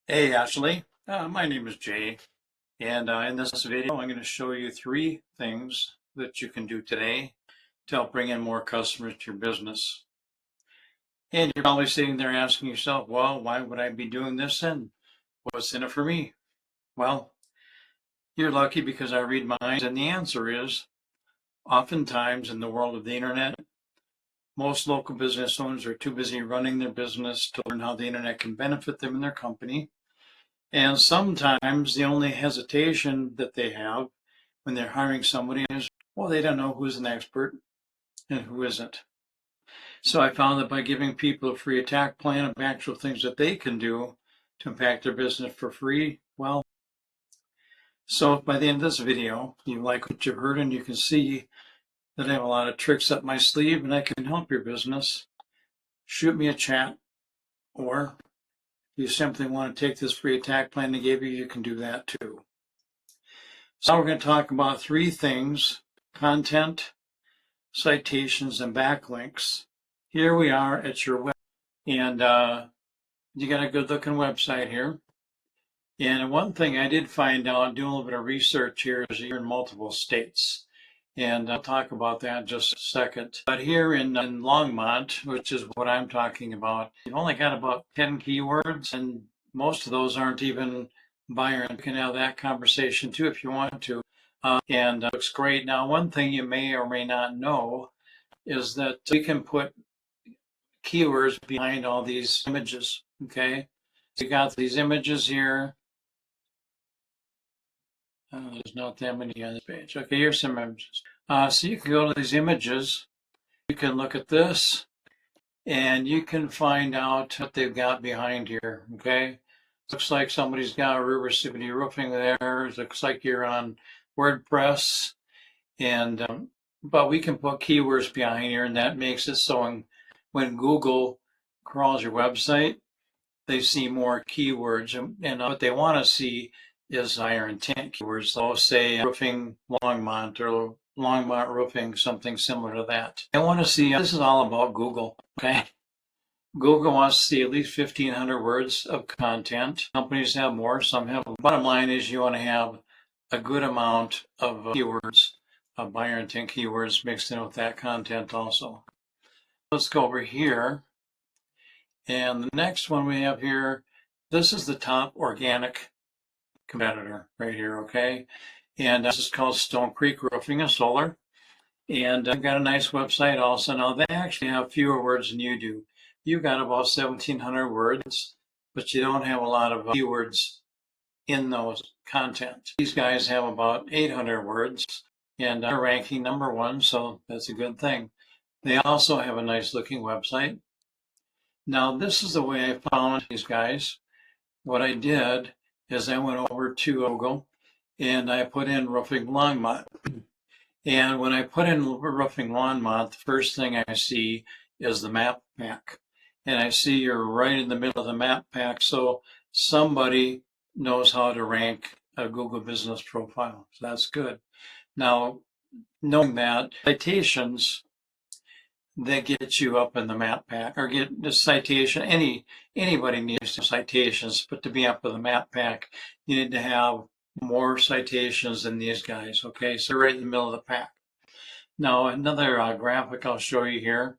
Hey Ashley, my name is Jay, and in this video I'm going to show you three things that you can do today to help bring in more customers to your business. And you're probably sitting there asking yourself, well, why would I be doing this and what's in it for me? Well, you're lucky because I read minds, and the answer is oftentimes in the world of the internet, most local business owners are too busy running their business to learn how the internet can benefit them and their company. And sometimes the only hesitation that they have when they're hiring somebody is, well, they don't know who's an expert and who isn't. So I found that by giving people a free attack plan of actual things that they can do to impact their business for free, well, so by the end of this video, you like what you've heard and you can see that I have a lot of tricks up my sleeve and I can help your business, shoot me a chat, or if you simply want to take this free attack plan I gave you, you can do that too. So we're going to talk about three things: content, citations, and backlinks. Here we are at your web, and you got a good looking website here. And one thing I did find out doing a little bit of research here is you're in multiple states. And I'll talk about that in just a second. But here in Longmont, which is what I'm talking about, you've only got about 10 keywords, and most of those aren't even buyer. You can have that conversation too if you want to. And it looks great. Now, one thing you may or may not know is that we can put keywords behind all these images, okay? So you got these images here. There's not that many on this page. Okay, here's some images. So you can go to these images. You can look at this, and you can find out what they've got behind here, okay? Looks like somebody's got River City Roofing there. It looks like you're on WordPress, and but we can put keywords behind here, and that makes it so when Google crawls your website, they see more keywords, and what they want to see is higher intent keywords. So say roofing Longmont or Longmont roofing, something similar to that. I want to see, this is all about Google, okay? Google wants to see at least 1,500 words of content. Companies have more, some have. Bottom line is you want to have a good amount of keywords, buyer intent keywords mixed in with that content also. Let's go over here. And the next one we have here, this is the top organic competitor right here, okay? And this is called Stone Creek Roofing and Solar. And I've got a nice website also. Now, they actually have fewer words than you do. You've got about 1,700 words, but you don't have a lot of keywords in those content. These guys have about 800 words, and they're ranking #1, so that's a good thing. They also have a nice looking website. Now, this is the way I found these guys. What I did is I went over to Google and I put in roofing Longmont. And when I put in roofing Longmont, the first thing I see is the map pack. And I see you're right in the middle of the map pack. So somebody knows how to rank a Google business profile. So that's good. Now, knowing that, citations that get you up in the map pack or get the citation. Anybody needs citations, but to be up in the map pack, you need to have more citations than these guys. Okay, so right in the middle of the pack. Now another graphic I'll show you here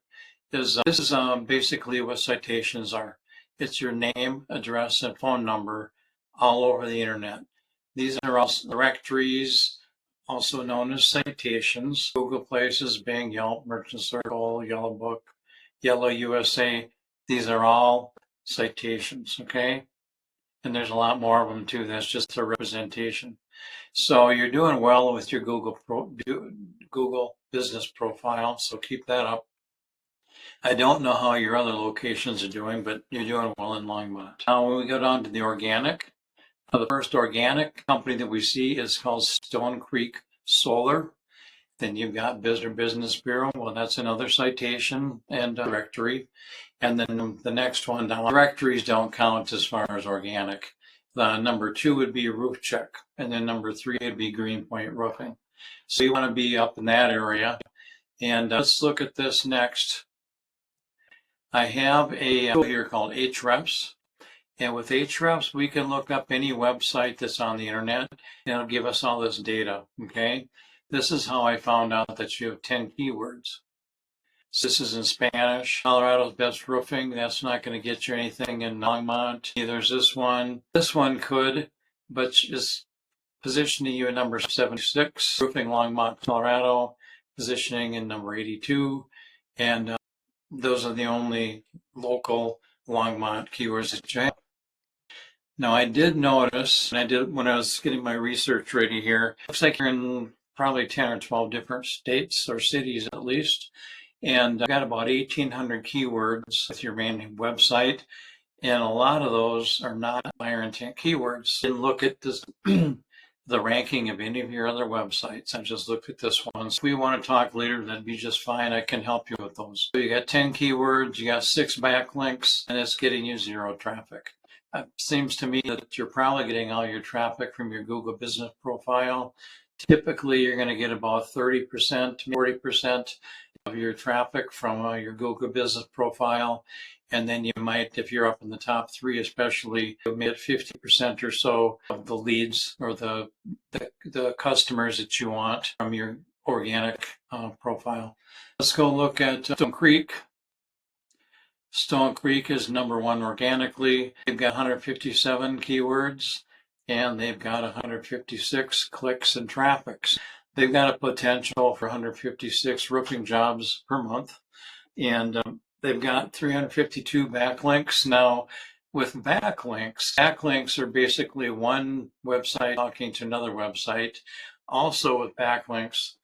is this is basically what citations are. It's your name, address, and phone number all over the internet. These are all directories, also known as citations. Google Places, Bing, Yelp, Merchant Circle, Yellow Book, Yellow USA. These are all citations, okay? And there's a lot more of them too. That's just a representation. So you're doing well with your Google business profile, so keep that up. I don't know how your other locations are doing, but you're doing well in Longmont. Now, when we go down to the organic, the first organic company that we see is called Stone Creek Solar. Then you've got Business Bureau. Well, that's another citation and directory. And then the next one down, directories don't count as far as organic. #2 would be Roof Check, and then #3 would be Greenpoint Roofing. So you want to be up in that area. And let's look at this next. I have a tool here called Ahrefs, And with Ahrefs, we can look up any website that's on the internet, and it'll give us all this data, okay? This is how I found out that you have 10 keywords. So this is in Spanish. Colorado's Best Roofing. That's not going to get you anything in Longmont. There's this one. This one could, but is positioning you at number 76. Roofing Longmont, Colorado. Positioning in number 82. And those are the only local Longmont keywords that you have. Now I did notice, and I did when I was getting my research ready here, looks like you're in probably 10 or 12 different states or cities at least. And I've got about 1,800 keywords with your main website. And a lot of those are not buyer intent keywords. Didn't look at this, the ranking of any of your other websites. I just looked at this one. So if we want to talk later, that'd be just fine. I can help you with those. So you got 10 keywords, you got 6 backlinks, and it's getting you 0 traffic. It seems to me that you're probably getting all your traffic from your Google Business Profile. Typically, you're going to get about 30% to 40% of your traffic from your Google Business Profile. And then you might, if you're up in the top 3 especially, you'll get 50% or so of the leads or the customers that you want from your organic profile. Let's go look at Stone Creek. Stone Creek is number 1 organically. They've got 157 keywords and they've got 156 clicks and traffics. They've got a potential for 156 roofing jobs per month, and they've got 352 backlinks. Now, with backlinks are basically one website talking to another website. Also with backlinks,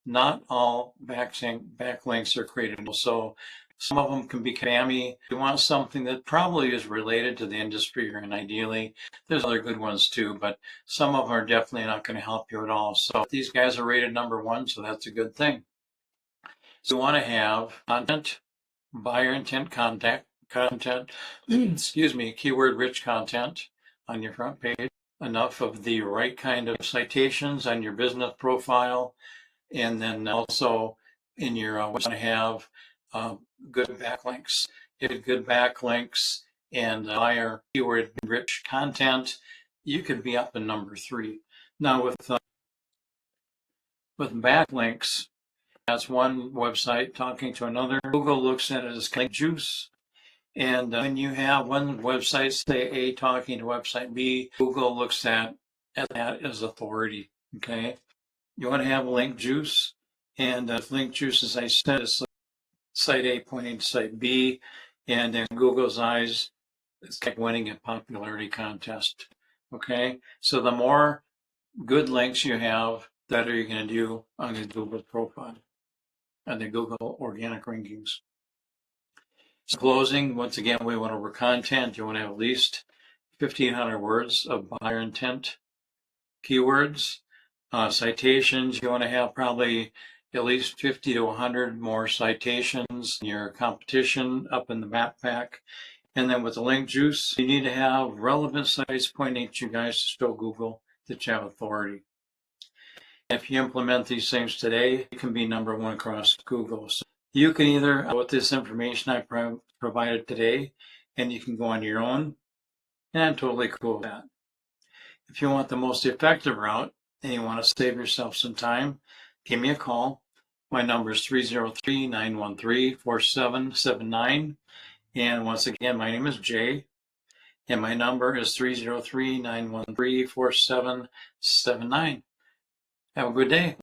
not all backlinks are created. So some of them can be spammy. You want something that probably is related to the industry you're in ideally. There's other good ones too, but some of them are definitely not going to help you at all. So these guys are rated number 1, so that's a good thing. So you want to have content, buyer intent content, keyword rich content on your front page, enough of the right kind of citations on your business profile, and then also in your want to have good backlinks. If you have good backlinks and buyer keyword rich content, you could be up in number 3. Now with backlinks, that's one website talking to another. Google looks at it as link juice. And when you have one website, say A, talking to website B, Google looks at that as authority, okay? You want to have link juice. And link juice, as I said, is site A pointing to site B. And in Google's eyes, it's like winning a popularity contest, okay? So the more good links you have, the better you're going to do on the Google profile and the Google organic rankings. So closing, once again, we want to work content. You want to have at least 1,500 words of buyer intent keywords. Citations, you want to have probably at least 50 to 100 more citations in your competition up in the backpack. And then with the link juice, you need to have relevant sites pointing at you guys to show Google that you have authority. If you implement these things today, you can be number 1 across Google. So you can either, with this information I provided today, and you can go on your own, and I'm totally cool with that. If you want the most effective route, and you want to save yourself some time, give me a call. My number is 303-913-4779. And once again, my name is Jay, and my number is 303-913-4779. Have a good day.